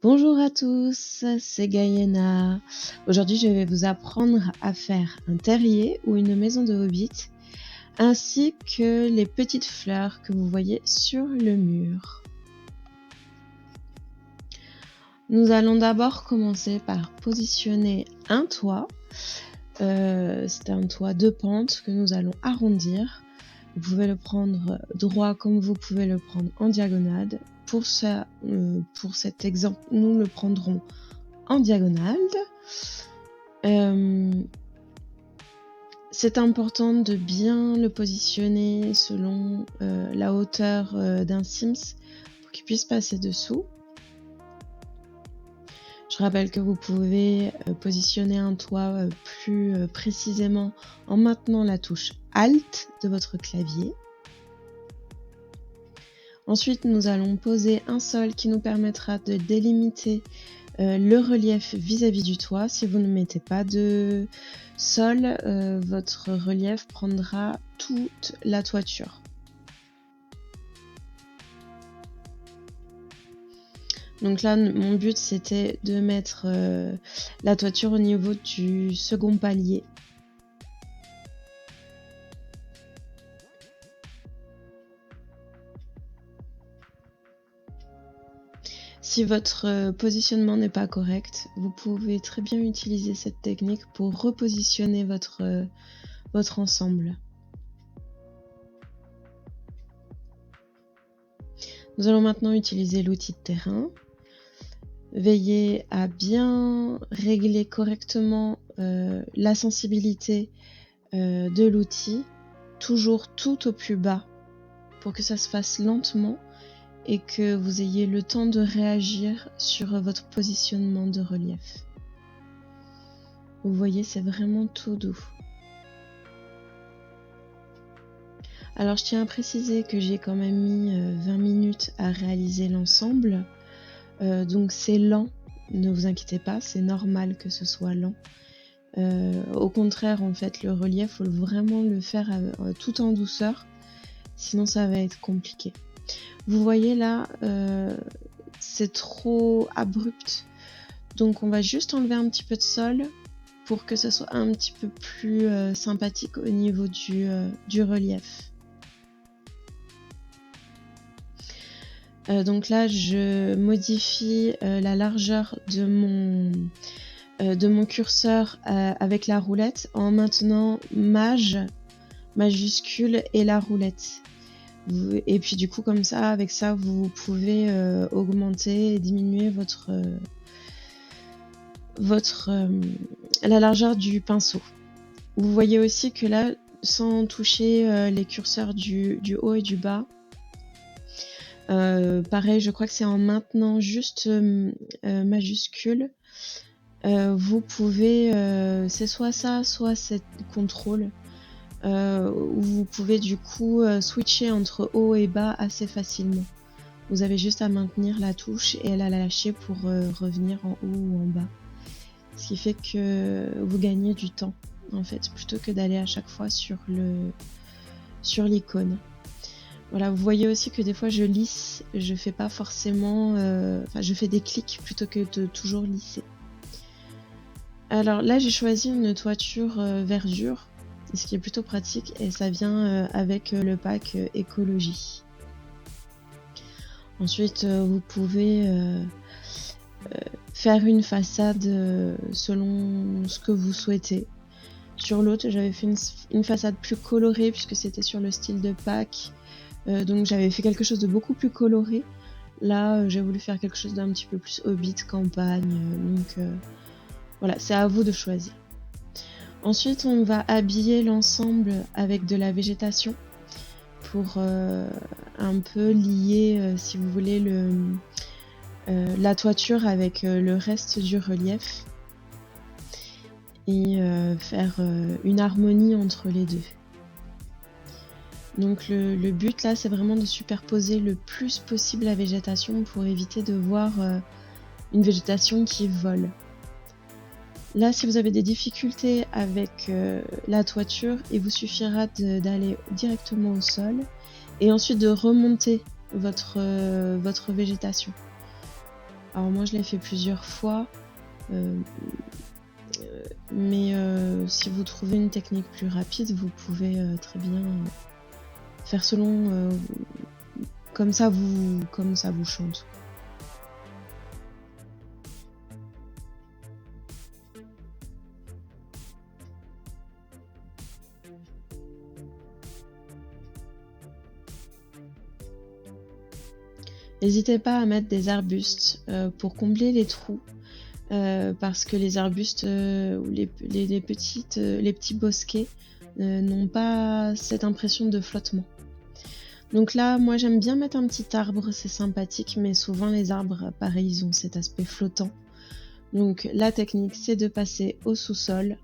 Bonjour à tous, c'est Gayena. Aujourd'hui, je vais vous apprendre à faire un terrier ou une maison de hobbit, ainsi que les petites fleurs que vous voyez sur le mur. Nous allons d'abord commencer par positionner un toit. C'est un toit de pente que nous allons arrondir. Vous pouvez le prendre droit comme vous pouvez le prendre en diagonale. Pour cet exemple, nous le prendrons en diagonale. C'est important de bien le positionner selon la hauteur d'un Sims pour qu'il puisse passer dessous. Je rappelle que vous pouvez positionner un toit plus précisément en maintenant la touche Alt de votre clavier. Ensuite, nous allons poser un sol qui nous permettra de délimiter le relief vis-à-vis du toit. Si vous ne mettez pas de sol, votre relief prendra toute la toiture. Donc là, mon but, c'était de mettre la toiture au niveau du second palier. Si votre positionnement n'est pas correct, vous pouvez très bien utiliser cette technique pour repositionner votre ensemble. Nous allons maintenant utiliser l'outil de terrain. Veillez à bien régler correctement la sensibilité de l'outil, toujours tout au plus bas, pour que ça se fasse lentement et que vous ayez le temps de réagir sur votre positionnement de relief. Vous voyez, c'est vraiment tout doux. Alors je tiens à préciser que j'ai quand même mis 20 minutes à réaliser l'ensemble. Donc c'est lent, ne vous inquiétez pas, c'est normal que ce soit lent. Au contraire, en fait, le relief, faut vraiment le faire tout en douceur, sinon ça va être compliqué. Vous voyez là, c'est trop abrupt, donc on va juste enlever un petit peu de sol pour que ce soit un petit peu plus sympathique au niveau du relief. Donc là, je modifie la largeur de mon curseur avec la roulette en maintenant majuscule et la roulette. Et puis du coup, comme ça, avec ça, vous pouvez augmenter et diminuer la largeur du pinceau. Vous voyez aussi que là, sans toucher les curseurs du haut et du bas, pareil, je crois que c'est en maintenant juste majuscule. Vous pouvez, c'est soit ça, soit c'est contrôle. Où vous pouvez du coup switcher entre haut et bas assez facilement. Vous avez juste à maintenir la touche et à la lâcher pour revenir en haut ou en bas. Ce qui fait que vous gagnez du temps en fait, plutôt que d'aller à chaque fois sur l'icône. Voilà, vous voyez aussi que des fois je lisse, je fais pas forcément, je fais des clics plutôt que de toujours lisser. Alors là, j'ai choisi une toiture verdure, ce qui est plutôt pratique, et ça vient avec le pack écologie. Ensuite, vous pouvez faire une façade selon ce que vous souhaitez. Sur l'autre, j'avais fait une façade plus colorée puisque c'était sur le style de pack. Donc j'avais fait quelque chose de beaucoup plus coloré. Là, j'ai voulu faire quelque chose d'un petit peu plus hobbit, campagne. Voilà, c'est à vous de choisir. Ensuite, on va habiller l'ensemble avec de la végétation pour un peu lier, si vous voulez, la toiture avec le reste du relief et faire une harmonie entre les deux. Donc le but là, c'est vraiment de superposer le plus possible la végétation pour éviter de voir une végétation qui vole. Là, si vous avez des difficultés avec la toiture, il vous suffira d'aller directement au sol et ensuite de remonter votre végétation. Alors moi je l'ai fait plusieurs fois, mais si vous trouvez une technique plus rapide, vous pouvez très bien faire selon comme ça vous chante. N'hésitez pas à mettre des arbustes pour combler les trous, parce que les arbustes ou les petits bosquets n'ont pas cette impression de flottement. Donc là, moi j'aime bien mettre un petit arbre, c'est sympathique, mais souvent les arbres, pareil, ils ont cet aspect flottant. Donc la technique, c'est de passer au sous-sol.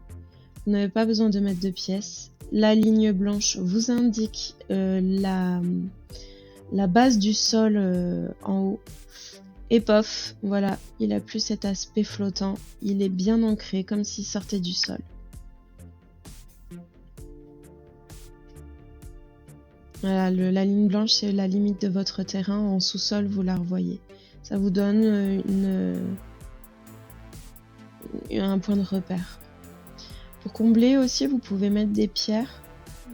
Vous n'avez pas besoin de mettre de pièces. La ligne blanche vous indique la base du sol en haut. Et pof, voilà, il a plus cet aspect flottant. Il est bien ancré, comme s'il sortait du sol. Voilà, la ligne blanche, c'est la limite de votre terrain. En sous-sol, vous la revoyez. Ça vous donne un point de repère. Pour combler aussi, vous pouvez mettre des pierres.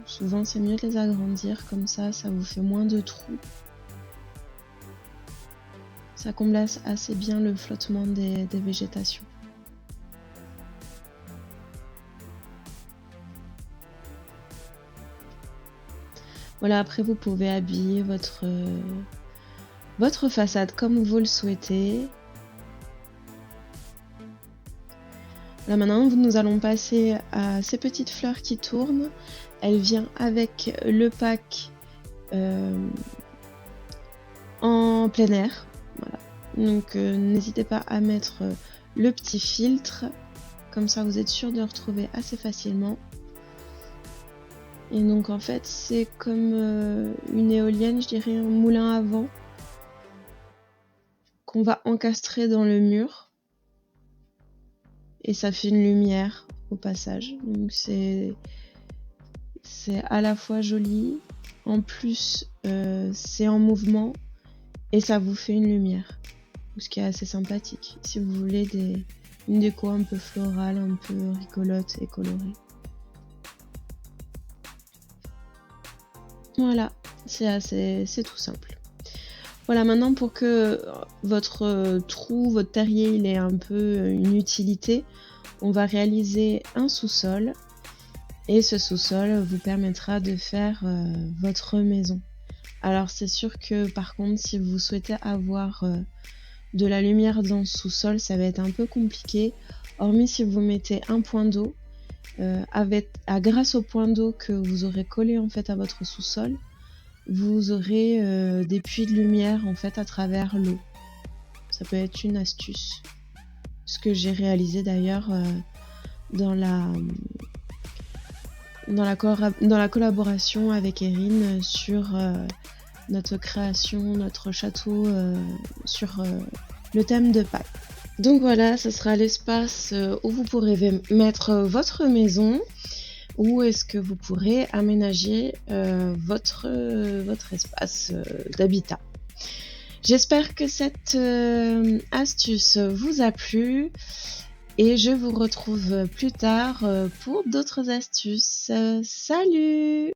Souvent, c'est mieux de les agrandir, comme ça vous fait moins de trous. Ça comble assez bien le flottement des végétations. Voilà, après vous pouvez habiller votre façade comme vous le souhaitez. Là maintenant, nous allons passer à ces petites fleurs qui tournent. Elle vient avec le pack en plein air. Voilà. Donc n'hésitez pas à mettre le petit filtre. Comme ça, vous êtes sûr de le retrouver assez facilement. Et donc en fait, c'est comme une éolienne, je dirais un moulin à vent qu'on va encastrer dans le mur. Et ça fait une lumière au passage. Donc c'est à la fois joli, en plus c'est en mouvement et ça vous fait une lumière. Ce qui est assez sympathique si vous voulez une déco un peu florale, un peu rigolote et colorée. Voilà, c'est tout simple. Voilà, maintenant pour que votre votre terrier, il ait un peu une utilité, on va réaliser un sous-sol. Et ce sous-sol vous permettra de faire votre maison. Alors c'est sûr que par contre, si vous souhaitez avoir de la lumière dans ce sous-sol, ça va être un peu compliqué. Hormis si vous mettez un point d'eau, grâce au point d'eau que vous aurez collé en fait à votre sous-sol, vous aurez des puits de lumière en fait à travers l'eau. Ça peut être une astuce. Ce que j'ai réalisé d'ailleurs dans la collaboration avec Erin sur notre création, notre château sur le thème de Pâques. Donc voilà, ce sera l'espace où vous pourrez mettre votre maison, où est-ce que vous pourrez aménager votre espace d'habitat. J'espère que cette astuce vous a plu et je vous retrouve plus tard pour d'autres astuces. Salut!